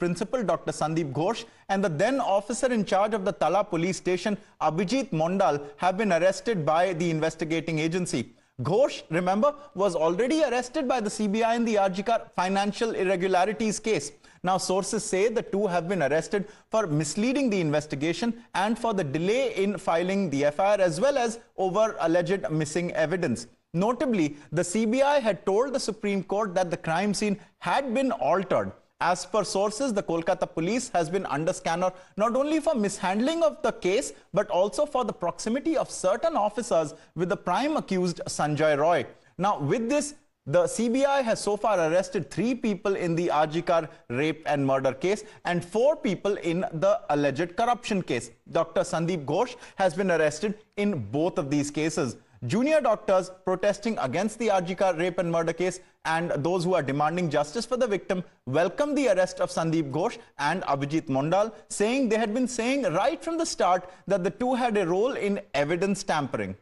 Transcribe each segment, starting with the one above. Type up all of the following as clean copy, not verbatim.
principal Dr. Sandeep Ghosh and the then officer in charge of the Tala police station, Abhijit Mondal, have been arrested by the investigating agency. Ghosh, remember, was already arrested by the CBI in the RG Kar financial irregularities case. Now, sources say the two have been arrested for misleading the investigation and for the delay in filing the FIR, as well as over alleged missing evidence. Notably, the CBI had told the Supreme Court that the crime scene had been altered. As per sources, the Kolkata police has been under scanner not only for mishandling of the case, but also for the proximity of certain officers with the prime accused Sanjay Roy. Now, with this, the CBI has so far arrested 3 people in the RG Kar rape and murder case and 4 people in the alleged corruption case. Dr. Sandeep Ghosh has been arrested in both of these cases. Junior doctors protesting against the RG Kar rape and murder case and those who are demanding justice for the victim welcomed the arrest of Sandeep Ghosh and Abhijit Mondal, saying they had been saying right from the start that the two had a role in evidence tampering.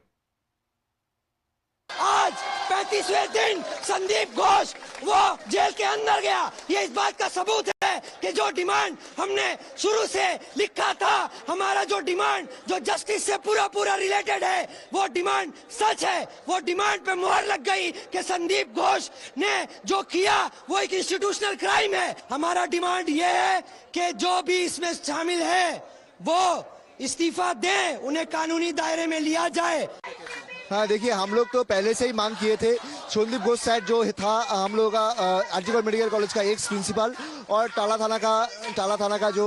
आज 35वें दिन संदीप घोष वो jail के अंदर गया। ये इस बात का सबूत है कि जो डिमांड हमने शुरू से लिखा था, हमारा जो डिमांड जो जस्टिस से पूरा रिलेटेड है, वो डिमांड सच है। वो डिमांड पे मुहर लग गई कि संदीप घोष ने जो किया वो एक इंस्टीट्यूशनल क्राइम है। हमारा डिमांड ये है कि जो भी इसमें शामिल है वो इस्तीफा दें, उन्हें कानूनी दायरे में लिया जाए। हाँ, देखिए, हम लोग तो पहले से ही मांग किए थे। संदीप घोष साहब जो था हम लोगों का RG Kar मेडिकल कॉलेज का एक्स प्रिंसिपल और टाला थाना का जो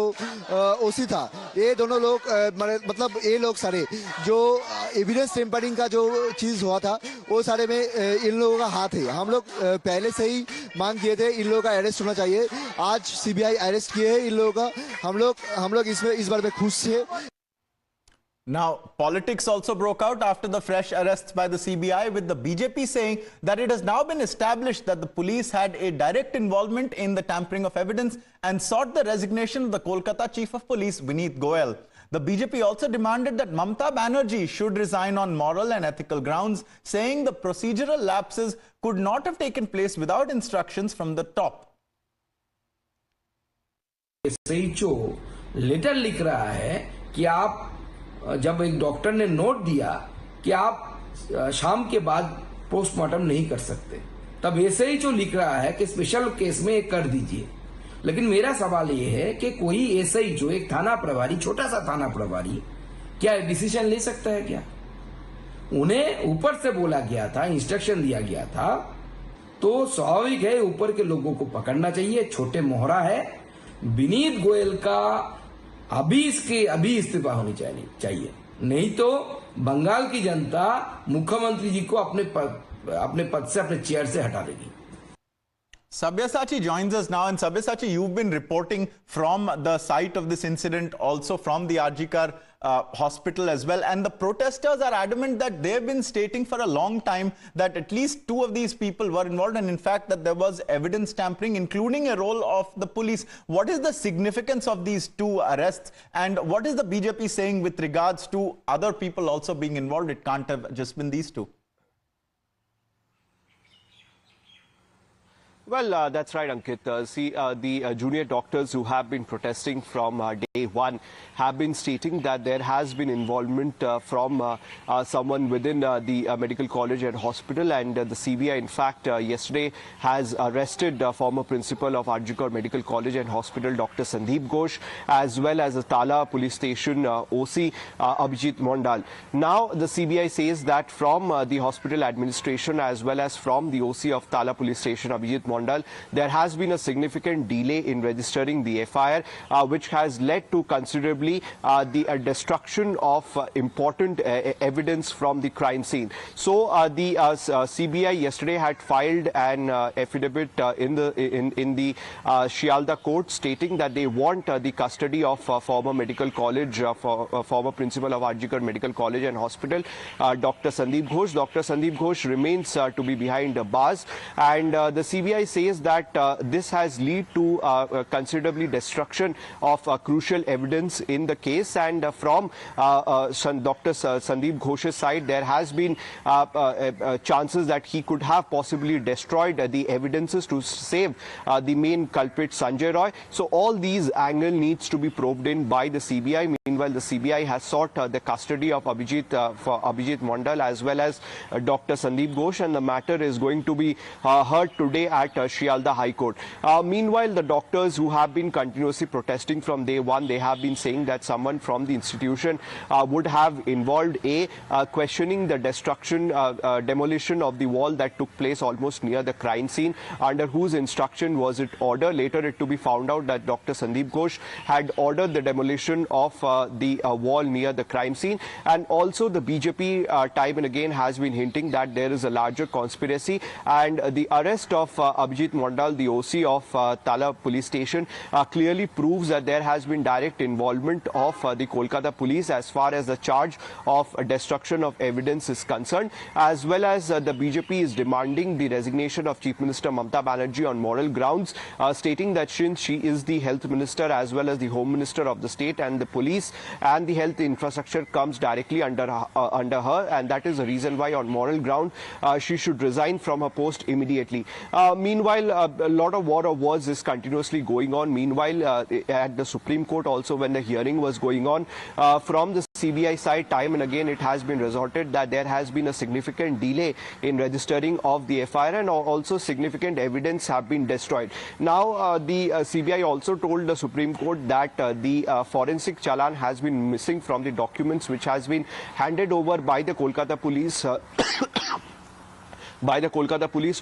ओसी था, ये दोनों लोग मतलब ये लोग सारे जो एविडेंस टेम्परिंग का जो चीज़ हुआ था वो सारे में इन लोगों का हाथ है। हम लोग पहले से ही मांग किए थे इन लोगों का अरेस्ट होना चाहिए। आज CBI अरेस्ट किए हैं इन लोगों का। हम लोग इसमें इस बार में खुश थे। Now, politics also broke out after the fresh arrests by the CBI, with the BJP saying that it has now been established that the police had a direct involvement in the tampering of evidence and sought the resignation of the Kolkata Chief of Police, Vineet Goyal. The BJP also demanded that Mamata Banerjee should resign on moral and ethical grounds, saying the procedural lapses could not have taken place without instructions from the top. SHO letter लिख रहा है कि आप जब एक doctor ने note दिया कि आप शाम के बाद पोस्टमार्टम नहीं कर सकते, तब SHO लिख रहा है कि स्पेशल केस में एक कर दीजिए। लेकिन मेरा सवाल ये है कि कोई SHO, एक थाना प्रभारी, छोटा सा थाना प्रभारी, क्या डिसीजन ले सकता है क्या? उन्हें ऊपर से बोला गया था, इंस्ट्रक्शन दिया गया था, तो स्वाभाविक है ऊपर के लोगों को पकड़ना चाहिए। छोटे मोहरा है। विनीत गोयल का अभी इस्तीफा होनी चाहिए, नहीं तो बंगाल की जनता मुख्यमंत्री जी को अपने पद से, अपने चेयर से हटा देगी। Sabyasachi joins us now, and Sabyasachi, you've been reporting from the site of this incident, also from the RG Kar hospital as well, and the protesters are adamant that they've been stating for a long time that at least 2 of these people were involved, and in fact that there was evidence tampering, including a role of the police. What is the significance of these 2 arrests, and what is the BJP saying with regards to other people also being involved? It can't have just been these 2. Well, that's right, Ankit. The junior doctors who have been protesting from day one have been stating that there has been involvement from someone within the medical college and hospital, and the CBI, in fact, yesterday has arrested former principal of RG Kar Medical College and Hospital, Dr. Sandeep Ghosh, as well as the Tala police station OC, Abhijit Mondal. Now, the CBI says that from the hospital administration as well as from the OC of Tala police station, Abhijit Mondal, there has been a significant delay in registering the FIR, which has led to considerably the destruction of important evidence from the crime scene. So the CBI yesterday had filed an affidavit in the Shialda court stating that they want the custody of former medical college, former principal of RG Kar Medical College and Hospital, Dr. Sandeep Ghosh. Dr. Sandeep Ghosh remains to be behind bars, and the CBI CBI says that this has led to considerably destruction of crucial evidence in the case, and from Dr. Sandeep Ghosh's side, there has been chances that he could have possibly destroyed the evidences to save the main culprit Sanjay Roy. So all these angles needs to be probed in by the CBI. Meanwhile, the CBI has sought the custody of Abhijit Mondal as well as Dr. Sandeep Ghosh, and the matter is going to be heard today at Shialda High Court. Meanwhile, the doctors who have been continuously protesting from day one, they have been saying that someone from the institution would have involved questioning the demolition of the wall that took place almost near the crime scene. Under whose instruction was it ordered? Later it to be found out that Dr. Sandeep Ghosh had ordered the demolition of the wall near the crime scene. And also the BJP time and again has been hinting that there is a larger conspiracy, and the arrest of Abhijit Mondal, the OC of Tala police station, clearly proves that there has been direct involvement of the Kolkata police as far as the charge of destruction of evidence is concerned, as well as the BJP is demanding the resignation of Chief Minister Mamata Banerjee on moral grounds, stating that since she is the health minister as well as the home minister of the state, and the police and the health infrastructure comes directly under her, and that is the reason why on moral ground she should resign from her post immediately. Meanwhile, a lot of war of words is continuously going on. Meanwhile, at the Supreme Court also, when the hearing was going on, from the CBI side, time and again it has been resorted that there has been a significant delay in registering of the FIR, and also significant evidence have been destroyed. Now, the CBI also told the Supreme Court that the forensic challan has been missing from the documents which has been handed over by the Kolkata police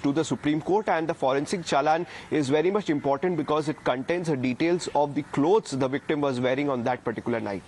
to the Supreme Court, and the forensic challan is very much important because it contains the details of the clothes the victim was wearing on that particular night.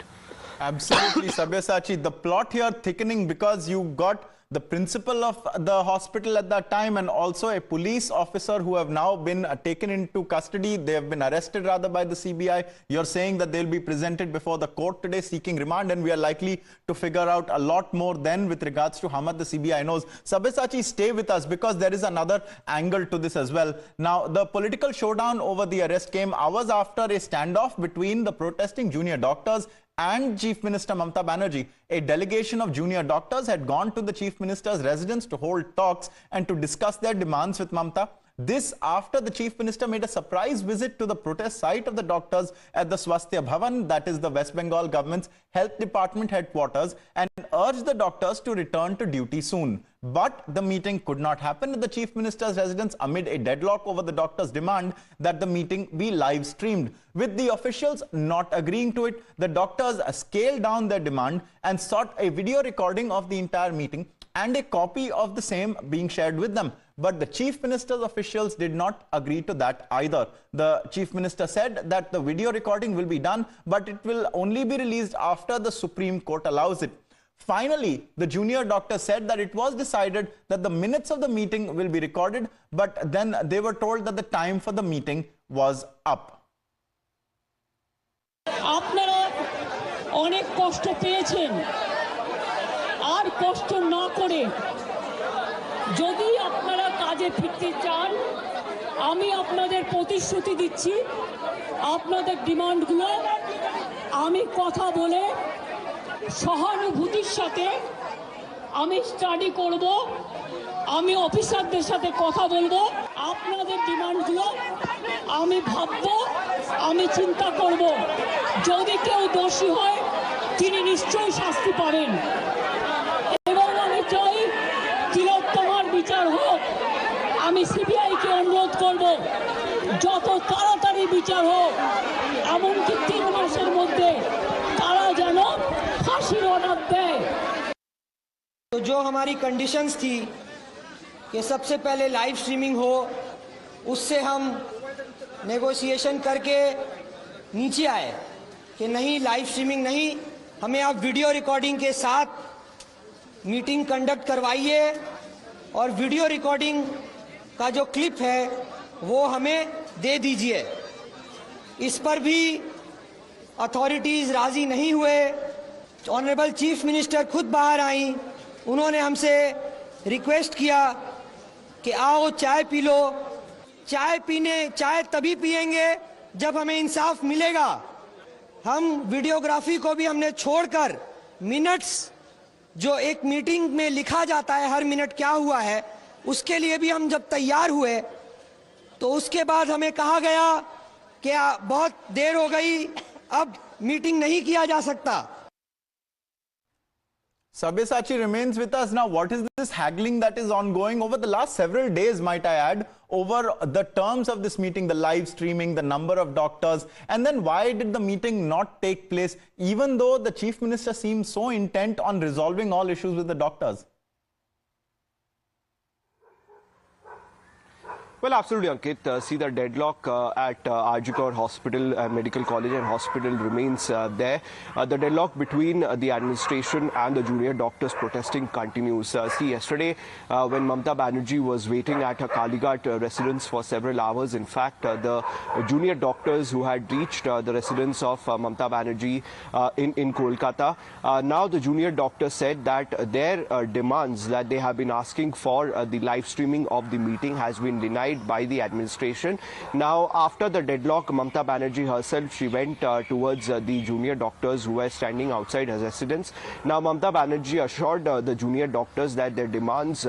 Absolutely, Sabyasachi. The plot here thickening because you got the principal of the hospital at that time and also a police officer who have now been taken into custody. They have been arrested rather by the CBI. You're saying that they'll be presented before the court today seeking remand, and we are likely to figure out a lot more then with regards to how much the CBI knows. Sabyasachi, stay with us because there is another angle to this as well. Now, the political showdown over the arrest came hours after a standoff between the protesting junior doctors and Chief Minister Mamata Banerjee. A delegation of junior doctors had gone to the Chief Minister's residence to hold talks and to discuss their demands with Mamata. This after the Chief Minister made a surprise visit to the protest site of the doctors at the Swasthya Bhavan, that is the West Bengal government's health department headquarters, and urged the doctors to return to duty soon. But the meeting could not happen at the Chief Minister's residence amid a deadlock over the doctors' demand that the meeting be live streamed. With the officials not agreeing to it, the doctors scaled down their demand and sought a video recording of the entire meeting and a copy of the same being shared with them. But the Chief Minister's officials did not agree to that either. The Chief Minister said that the video recording will be done, but it will only be released after the Supreme Court allows it. Finally, the junior doctor said that it was decided that the minutes of the meeting will be recorded, but then they were told that the time for the meeting was up. আপনারা অনেক কষ্ট পেয়েছেন, আর কষ্ট না করে যদি আপনারা কাজে ফিরতে চান, আমি আপনাদের প্রতিশ্রুতি দিচ্ছি আপনাদের ডিমান্ডগুলো আমি কথা বলে সহানুভূতির সাথে আমি স্টাডি করব, আমি অফিসারদের সাথে কথা বলবো, আপনাদের ডিমান্ডগুলো আমি ভাববো, আমি চিন্তা করব। যদি কেউ দোষী হয় তিনি নিশ্চয়ই শাস্তি পাবেন, এবং আমি চাই তিলোত্তমার বিচার হোক। আমি সিবিআইকে অনুরোধ করব যত তাড়াতাড়ি বিচার হোক, এমনকি 3 মাসের মধ্যে তারা যেন ফাঁসির অর্ডার দেয়। तो जो हमारी कंडीशंस थी कि सबसे पहले लाइव स्ट्रीमिंग हो, उससे हम नेगोशिएशन करके नीचे आए कि नहीं, लाइव स्ट्रीमिंग नहीं, हमें आप वीडियो रिकॉर्डिंग के साथ मीटिंग कंडक्ट करवाइए और वीडियो रिकॉर्डिंग का जो क्लिप है वो हमें दे दीजिए। इस पर भी अथॉरिटीज़ राज़ी नहीं हुए। ऑनरेबल चीफ मिनिस्टर खुद बाहर आई, उन्होंने हमसे रिक्वेस्ट किया कि आओ चाय पी लो, चाय तभी पिएंगे जब हमें इंसाफ मिलेगा। हम वीडियोग्राफी को भी हमने छोड़कर मिनट्स, जो एक मीटिंग में लिखा जाता है हर मिनट क्या हुआ है, उसके लिए भी हम जब तैयार हुए तो उसके बाद हमें कहा गया कि बहुत देर हो गई, अब मीटिंग नहीं किया जा सकता। Sabyasachi remains with us. Now, what is this haggling that is ongoing over the last several days, might I add, over the terms of this meeting, the live streaming, the number of doctors, and then why did the meeting not take place, even though the Chief Minister seems so intent on resolving all issues with the doctors? Well, absolutely, Ankit. See, the deadlock at R.G. Kaur Hospital, Medical College and Hospital remains there. The deadlock between the administration and the junior doctors protesting continues. See, yesterday, when Mamata Banerjee was waiting at her Kalighat residence for several hours, in fact, the junior doctors who had reached the residence of Mamata Banerjee in Kolkata, now the junior doctors said that their demands that they have been asking for the live streaming of the meeting has been denied by the administration. Now, after the deadlock, Mamata Banerjee herself, she went towards the junior doctors who were standing outside her residence. Now, Mamata Banerjee assured the junior doctors that their demands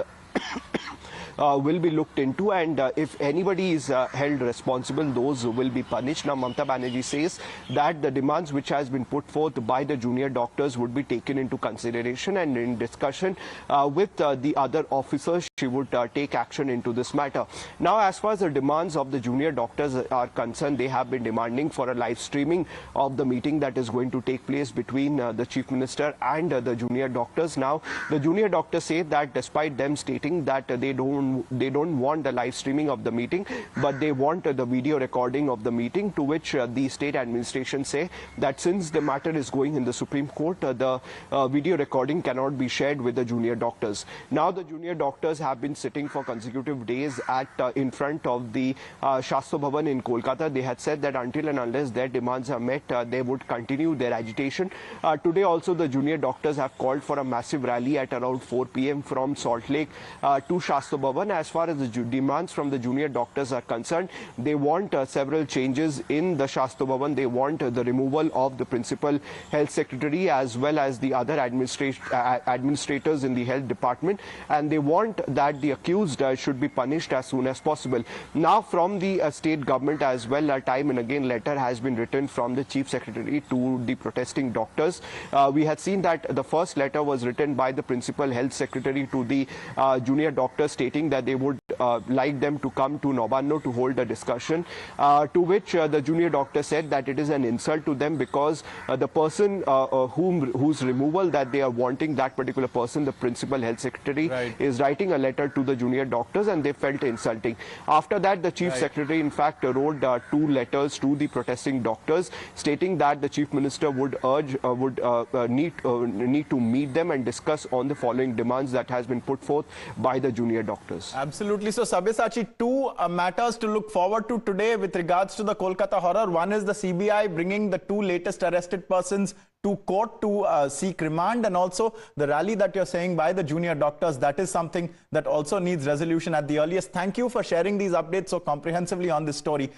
will be looked into, and if anybody is held responsible, those will be punished. Now, Mamata Banerjee says that the demands which has been put forth by the junior doctors would be taken into consideration, and in discussion with the other officers, she would take action into this matter. Now, as far as the demands of the junior doctors are concerned, they have been demanding for a live streaming of the meeting that is going to take place between the Chief Minister and the junior doctors. Now, the junior doctors say that despite them stating that they don't want the live streaming of the meeting, but they want the video recording of the meeting, to which the state administration say that since the matter is going in the Supreme Court, the video recording cannot be shared with the junior doctors. Now, the junior doctors have been sitting for consecutive days at in front of the Shastra Bhavan in Kolkata. They had said that until and unless their demands are met, they would continue their agitation. Today also, the junior doctors have called for a massive rally at around 4 p.m. from Salt Lake to Shastra Bhavan. As far as the demands from the junior doctors are concerned, they want several changes in the Shastra Bhavan. They want the removal of the principal health secretary as well as the other administrators in the health department, and they want that the accused should be punished as soon as possible. Now, from the state government as well, a time and again letter has been written from the chief secretary to the protesting doctors. We had seen that the first letter was written by the principal health secretary to the junior doctors, stating that they would like them to come to Nabarno to hold a discussion, to which the junior doctor said that it is an insult to them because the person whose removal that they are wanting, that particular person, the principal health secretary, is writing a letter to the junior doctors, and they felt insulting. After that, the chief secretary in fact wrote 2 letters to the protesting doctors, stating that the chief minister would need to meet them and discuss on the following demands that has been put forth by the junior doctors. Absolutely. So, Sabyasachi, 2 matters to look forward to today with regards to the Kolkata horror. One is the CBI bringing the 2 latest arrested persons to court to seek remand, and also the rally that you're saying by the junior doctors. That is something that also needs resolution at the earliest. Thank you for sharing these updates so comprehensively on this story.